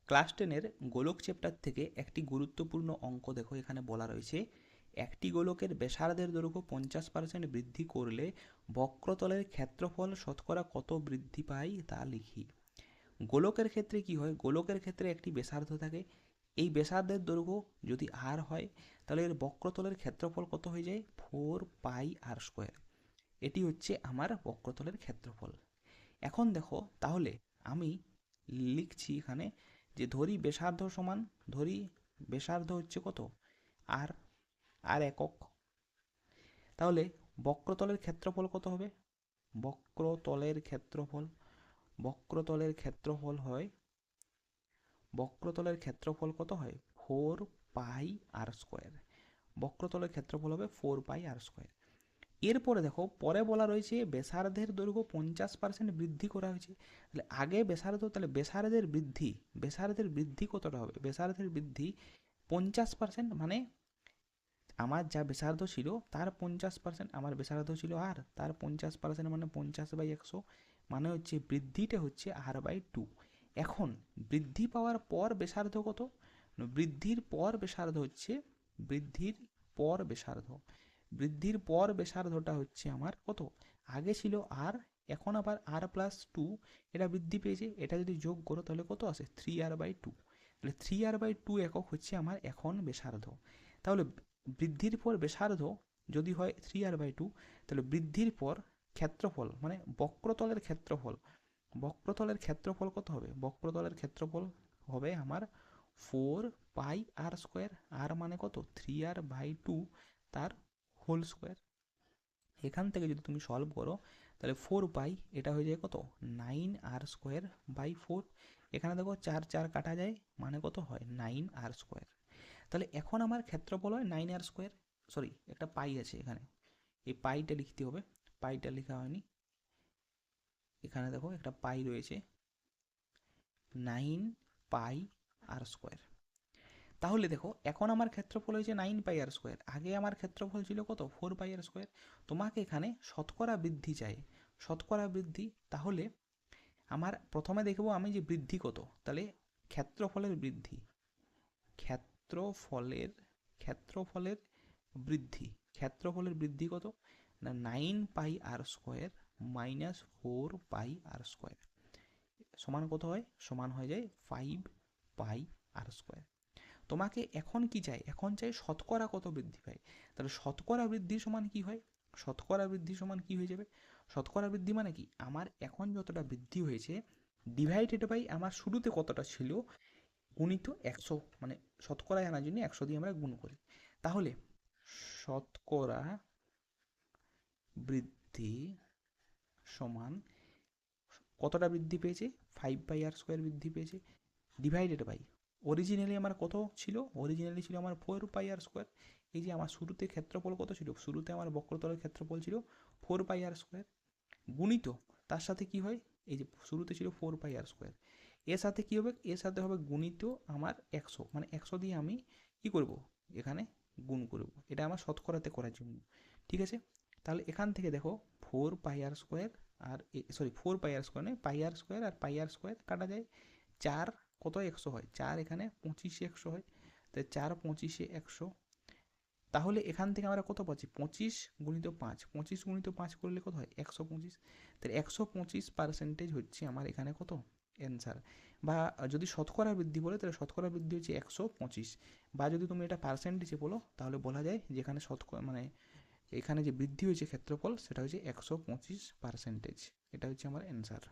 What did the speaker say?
Class 10-এর গোলক chapter থেকে একটি গুরুত্বপূর্ণ অঙ্ক দেখো এখানে বলা রয়েছে একটি গোলকের ব্যাসার্ধের দৈর্ঘ্য 50% বৃদ্ধি করলে বক্রতলের ক্ষেত্রফল শতকরা কত বৃদ্ধি পায় তা লিখি। গোলকের ক্ষেত্রে কি হয়, গোলকের ক্ষেত্রে একটি ব্যাসার্ধ থাকে, এই ব্যাসার্ধের দৈর্ঘ্য যদি আর হয় তাহলে এর বক্রতলের ক্ষেত্রফল কত হয়ে যায় 4πr²। এটি হচ্ছে আমার বক্রতলের ক্ষেত্রফল। এখন দেখো তাহলে আমি লিখছি এখানে যে ধরি ব্যাসার্ধ সমান, ধরি ব্যাসার্ধ হচ্ছে কত আর, আর একক, তাহলে বক্রতলের ক্ষেত্রফল কত হবে, বক্রতলের ক্ষেত্রফল, বক্রতলের ক্ষেত্রফল হয়, বক্রতলের ক্ষেত্রফল কত হয় 4πr²। বক্রতলের ক্ষেত্রফল হবে 4πr²। এরপরে দেখো পরে বলা রয়েছে ব্যাসার্ধের দৈর্ঘ্য 50% বৃদ্ধি করা হয়েছে, তাহলে আগে ব্যাসার্ধ, তাহলে ব্যাসার্ধের বৃদ্ধি, ব্যাসার্ধের বৃদ্ধি কতটা হবে, ব্যাসার্ধের বৃদ্ধি 50%, মানে আমার যা ব্যাসার্ধ ছিল তার 50%, আমার ব্যাসার্ধ ছিল আর, তার 50% মানে 50/100, মানে হচ্ছে বৃদ্ধিটা হচ্ছে r/2। এখন বৃদ্ধি পাওয়ার পর ব্যাসার্ধ কত, বৃদ্ধির পর ব্যাসার্ধ হচ্ছে, বৃদ্ধির পর ব্যাসার্ধ, বৃদ্ধির পর ব্যাসার্ধটা হচ্ছে আমার কত, আগে ছিল আর, এখন আবার r+2 এটা বৃদ্ধি পেয়েছে, এটা যদি যোগ করো তাহলে কত আসে 3r/2, তাহলে 3r/2 একক হচ্ছে আমার এখন ব্যাসার্ধ। তাহলে বৃদ্ধির পর ব্যাসার্ধ যদি হয় 3r/2, তাহলে বৃদ্ধির পর ক্ষেত্রফল মানে বক্রতলের ক্ষেত্রফল, বক্রতলের ক্ষেত্রফল কত হবে, বক্রতলের ক্ষেত্রফল হবে আমার 4πr², আর মানে কত 3r/2 তার হোল স্কোয়ার। এখান থেকে যদি তুমি সলভ করো তাহলে 4π এটা হয়ে যায় কত 9r²/4, এখানে দেখো 4 4 কাটা যায় মানে কত হয় 9r²। তাহলে এখন আমার ক্ষেত্রফল হয় 9r², সরি একটা পাই আছে এখানে, এই পাইটা লিখতে হবে, পাইটা লেখা হয়নি, এখানে দেখো একটা পাই রয়েছে 9πr²। তাহলে দেখো এখন আমার ক্ষেত্রফল হয়েছে 9πr², আগে আমার ক্ষেত্রফল ছিল কত 4πr²। তোমাকে এখানে শতকরা বৃদ্ধি চাই, শতকরা বৃদ্ধি, তাহলে আমার প্রথমে দেখব আমি যে বৃদ্ধি কত, তাহলে ক্ষেত্রফলের বৃদ্ধি, ক্ষেত্রফলের, ক্ষেত্রফলের বৃদ্ধি, ক্ষেত্রফলের বৃদ্ধি কত না 9πr² মাইনাস 4πr² সমান কত হয়, সমান হয়ে যায় 5πr²। তোমাকে এখন কি চাই, এখন চাই শতকরা কত বৃদ্ধি পায়, তাহলে শতকরা বৃদ্ধি সমান কি হয়, শতকরা বৃদ্ধি সমান কি হয়ে যাবে, শতকরা বৃদ্ধি মানে কি আমার এখন যতটা বৃদ্ধি হয়েছে ডিভাইডেড বাই আমার শুরুতে কতটা ছিল গুণিত 100, মানে শতকরা আনার জন্য 100 দিয়ে আমরা গুণ করি, তাহলে শতকরা বৃদ্ধি সমান কতটা বৃদ্ধি পেয়েছে 5πr² বৃদ্ধি পেয়েছে, ডিভাইডেড বাই অরিজিনালি আমার কত ছিল, অরিজিনালি ছিল আমার 4πr², এই যে আমার শুরুতে ক্ষেত্রফল কত ছিল, শুরুতে আমার বক্রতলের ক্ষেত্রফল ছিল 4πr², গুণিত তার সাথে কি হয়, এই যে শুরুতে ছিল 4πr², এর সাথে কি হবে, এর সাথে হবে গুণিত আমার 100, মানে 100 দিয়ে আমি কি করব এখানে গুণ করব, এটা আমার শতকরাতে করার জন্য, ঠিক আছে। তাহলে এখান থেকে দেখো 4πr² আর সরি 4πr² নয় πr² আর πr² কাটা যায়, 4 কত 100 হয়, 4 এখানে 25 100 হয়, তাই 4 25 100, তাহলে এখান থেকে আমরা কত পাচ্ছি 25 গুণিত 5, 25 গুণিত 5 করলে কত হয় 125, তাহলে 125% হচ্ছে আমার এখানে কত অ্যান্সার। বা যদি শতকরা বৃদ্ধি বলে তাহলে শতকরা বৃদ্ধি হচ্ছে 125, বা যদি তুমি এটা পার্সেন্টেজে বলো তাহলে বলা যায় যেখানে শতকরা মানে এখানে যে বৃদ্ধি হয়েছে ক্ষেত্রফল সেটা হচ্ছে 125%, এটা হচ্ছে আমার অ্যান্সার।